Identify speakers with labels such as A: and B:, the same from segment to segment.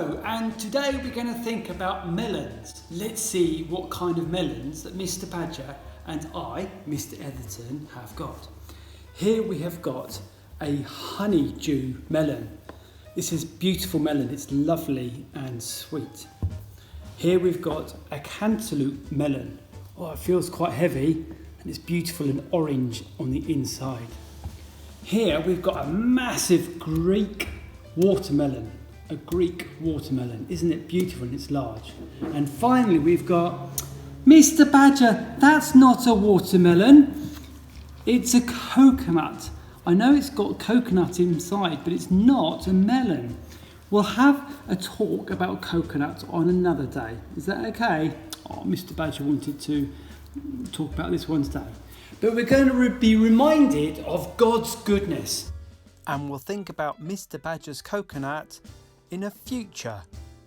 A: Hello, and today we're going to think about melons. Let's see what kind of melons that Mr Badger and I, Mr Etherton, have got. Here we have got a honeydew melon. This is beautiful melon, it's lovely and sweet. Here we've got a cantaloupe melon. Oh, it feels quite heavy and it's beautiful and orange on the inside. Here we've got a massive Greek watermelon. A Greek watermelon. Isn't it beautiful and it's large? And finally we've got Mr Badger, that's not a watermelon. It's a coconut. I know it's got coconut inside, but it's not a melon. We'll have a talk about coconut on another day. Is that okay? Oh, Mr Badger wanted to talk about this one today. But we're going to be reminded of God's goodness. And we'll think about Mr Badger's coconut in a future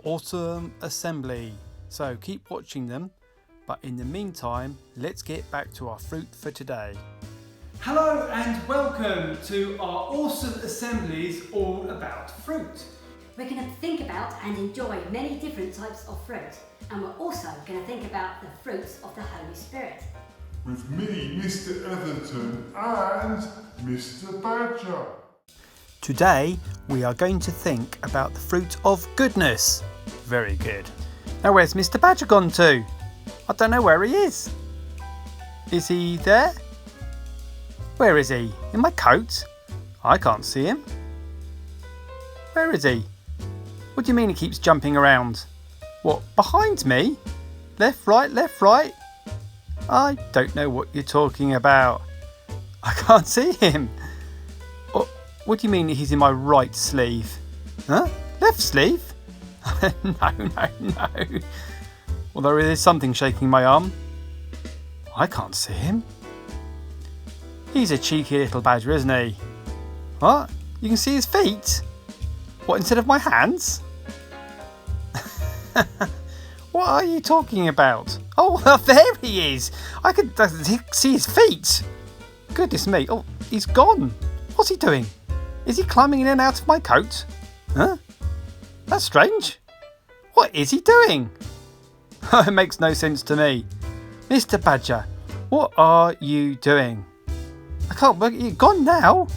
A: autumn assembly. So keep watching them. But in the meantime, let's get back to our fruit for today. Hello and welcome to our awesome assemblies all about fruit.
B: We're going to think about and enjoy many different types of fruit, and we're also going to think about the fruits of the Holy Spirit.
C: With me, Mr Etherton and Mr Badger.
A: Today we are going to think about the fruit of goodness. Very good. Now where's Mr Badger gone to? I don't know where he is. Is he there? Where is he? In my coat? I can't see him. Where is he? What do you mean he keeps jumping around? What, behind me? Left, right, left, right? I don't know what you're talking about. I can't see him. What do you mean he's in my right sleeve? Huh? Left sleeve? No. Well, there is something shaking my arm. I can't see him. He's a cheeky little badger, isn't he? What? You can see his feet? What, instead of my hands? What are you talking about? Oh, well, there he is. I could see his feet. Goodness me. Oh, he's gone. What's he doing? Is he climbing in and out of my coat? Huh? That's strange. What is he doing? It makes no sense to me. Mr Badger, what are you doing? I can't work. You're gone now.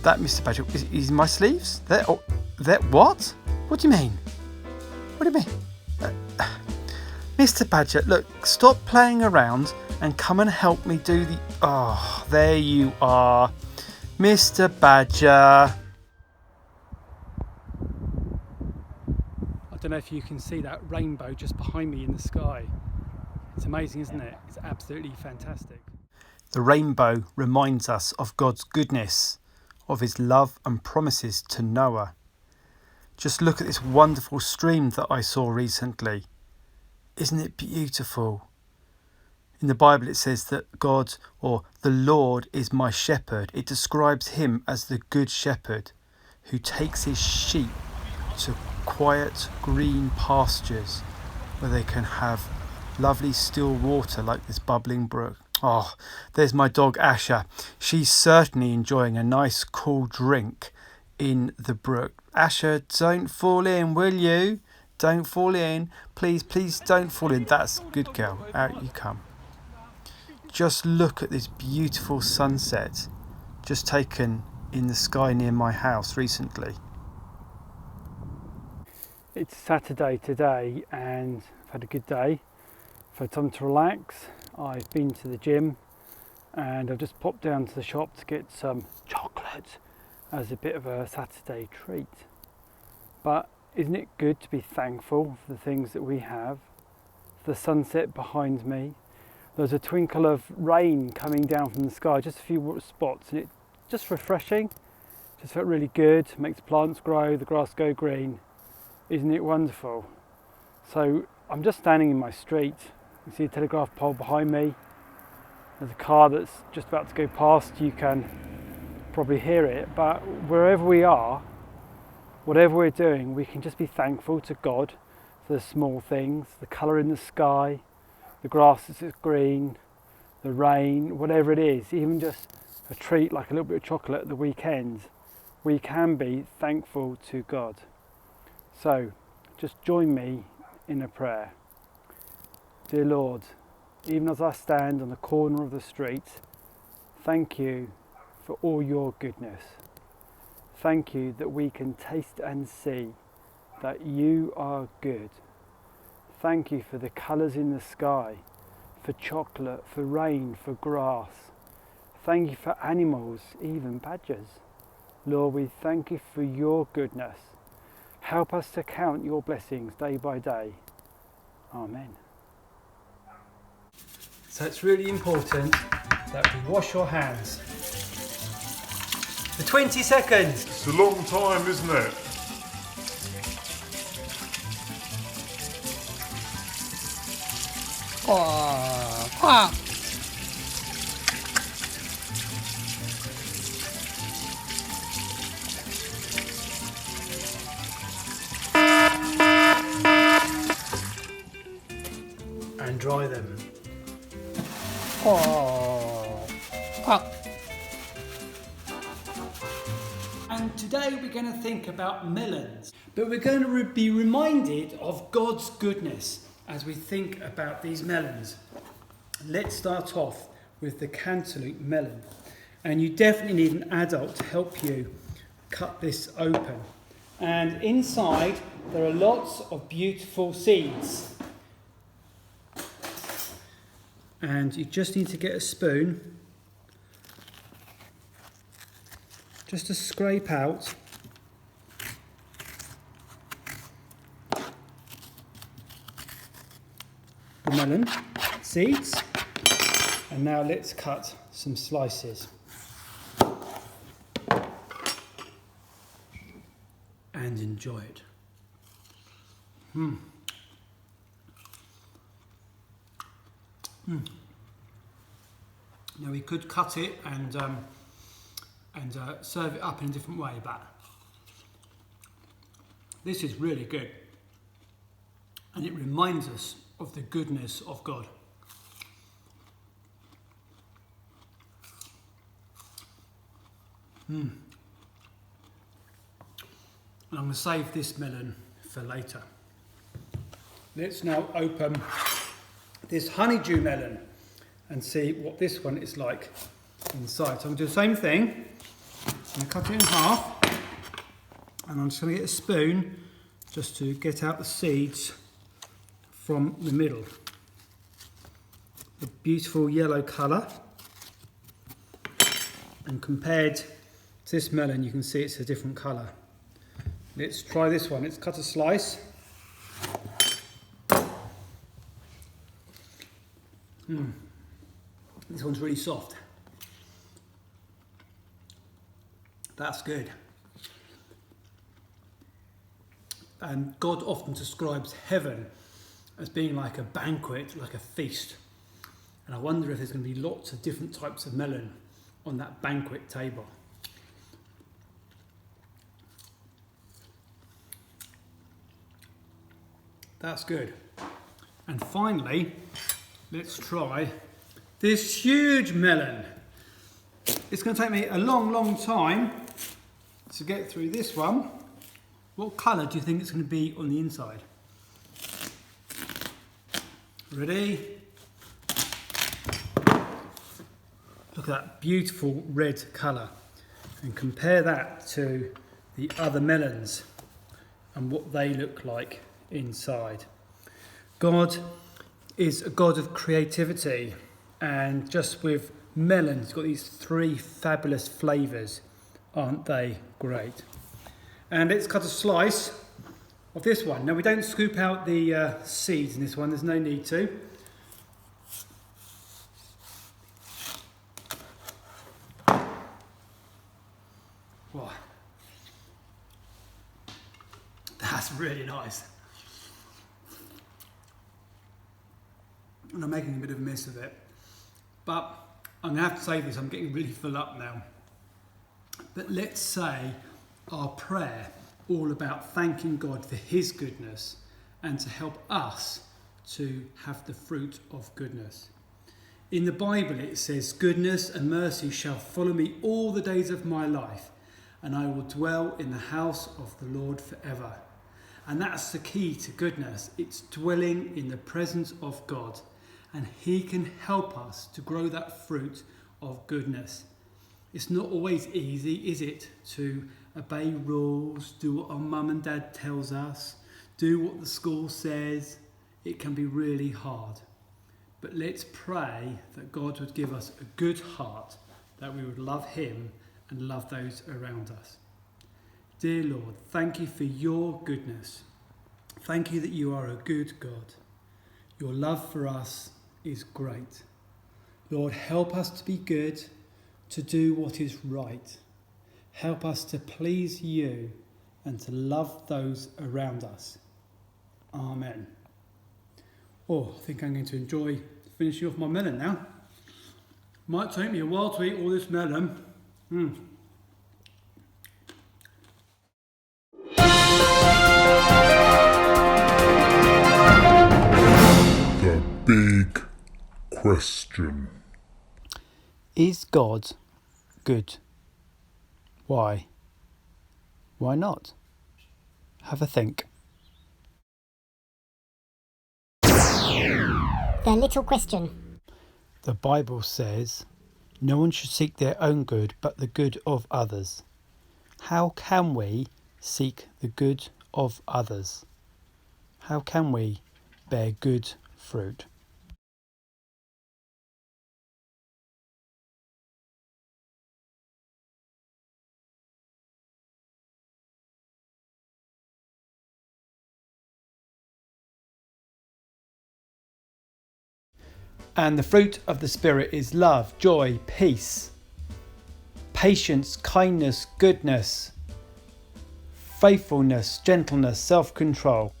A: That Mr Badger is in my sleeves. There. Oh, there. What? What do you mean? What do you mean? Mr Badger, look. Stop playing around and come and help me do the. Oh, there you are, Mr Badger. I don't know if you can see that rainbow just behind me in the sky. It's amazing, isn't it? It's absolutely fantastic. The rainbow reminds us of God's goodness, of his love and promises to Noah. Just look at this wonderful stream that I saw recently. Isn't it beautiful? In the Bible it says that God, or the Lord, is my shepherd. It describes him as the good shepherd who takes his sheep to quiet green pastures where they can have lovely still water like this bubbling brook. Oh, there's my dog Asher. She's certainly enjoying a nice cool drink in the brook. Asher, don't fall in, will you? Don't fall in. Please don't fall in. That's a good girl. Out you come. Just look at this beautiful sunset just taken in the sky near my house recently. It's Saturday today and I've had a good day. I've had time to relax. I've been to the gym and I've just popped down to the shop to get some chocolate as a bit of a Saturday treat. But isn't it good to be thankful for the things that we have? The sunset behind me. There's a twinkle of rain coming down from the sky, just a few spots, and it's just refreshing. Just felt really good, makes plants grow, the grass go green. Isn't it wonderful? So I'm just standing in my street. You see a telegraph pole behind me. There's a car that's just about to go past. You can probably hear it, but wherever we are, whatever we're doing, we can just be thankful to God for the small things, the colour in the sky, the grass that's green, the rain, whatever it is, even just a treat like a little bit of chocolate at the weekend. We can be thankful to God. So just join me in a prayer. Dear Lord, even as I stand on the corner of the street, thank you for all your goodness. Thank you that we can taste and see that you are good. Thank you for the colours in the sky, for chocolate, for rain, for grass. Thank you for animals, even badgers. Lord, we thank you for your goodness. Help us to count your blessings day by day. Amen. So it's really important that we wash our hands for 20 seconds.
C: It's a long time, isn't it?
A: And dry them. And today we're going to think about melons, but we're going to be reminded of God's goodness as we think about these melons. Let's start off with the cantaloupe melon, and you definitely need an adult to help you cut this open. And inside there are lots of beautiful seeds. And you just need to get a spoon just to scrape out the melon seeds. And now let's cut some slices. And enjoy it. Now we could cut it and serve it up in a different way, but this is really good, and it reminds us of the goodness of God. And I'm going to save this melon for later. Let's now open this honeydew melon and see what this one is like inside. So I'm going to do the same thing. I'm going to cut it in half, and I'm just going to get a spoon just to get out the seeds from the middle. The beautiful yellow colour, and compared to this melon you can see it's a different colour. Let's try this one. Let's cut a slice. This one's really soft. That's good. And God often describes heaven as being like a banquet, like a feast. And I wonder if there's going to be lots of different types of melon on that banquet table. That's good. And finally, let's try this huge melon. It's going to take me a long time to get through this one. What colour do you think it's going to be on the inside? Ready? Look at that beautiful red colour, and compare that to the other melons and what they look like inside. God is a God of creativity, and just with melons, got these three fabulous flavours. Aren't they great? And let's cut a slice of this one. Now we don't scoop out the seeds in this one, there's no need to. Wow. That's really nice. And I'm making a bit of a mess of it, but I'm going to have to say this, I'm getting really full up now. But let's say our prayer all about thanking God for his goodness and to help us to have the fruit of goodness. In the Bible it says, "Goodness and mercy shall follow me all the days of my life, and I will dwell in the house of the Lord forever. And that's the key to goodness. It's dwelling in the presence of God. And He can help us to grow that fruit of goodness. It's not always easy, is it, to obey rules, do what our mum and dad tells us, do what the school says. It can be really hard. But let's pray that God would give us a good heart, that we would love Him and love those around us. Dear Lord, thank you for your goodness. Thank you that you are a good God. Your love for us is great. Lord, help us to be good, to do what is right. Help us to please you and to love those around us. Amen. Oh, I think I'm going to enjoy finishing off my melon now. Might take me a while to eat all this melon.
C: The big question.
A: Is God good? Why? Why not? Have a think.
B: The little question.
A: The Bible says, no one should seek their own good, but the good of others. How can we seek the good of others? How can we bear good fruit? And the fruit of the Spirit is love, joy, peace, patience, kindness, goodness, faithfulness, gentleness, self-control.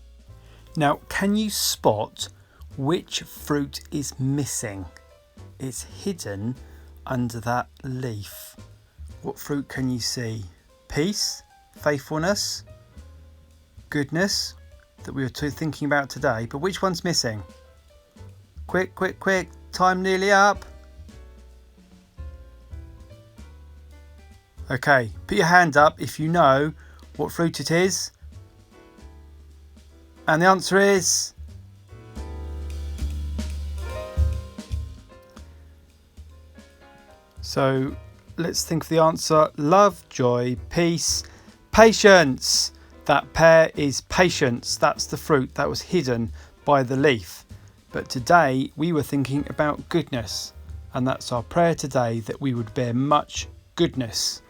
A: Now, can you spot which fruit is missing? It's hidden under that leaf. What fruit can you see? Peace, faithfulness, goodness, that we were thinking about today, but which one's missing? Quick, quick, quick, time nearly up. Okay, put your hand up if you know what fruit it is. And the answer is... So let's think of the answer. Love, joy, peace, patience. That pear is patience. That's the fruit that was hidden by the leaf. But today we were thinking about goodness, and that's our prayer today, that we would bear much goodness.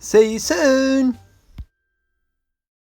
A: See you soon!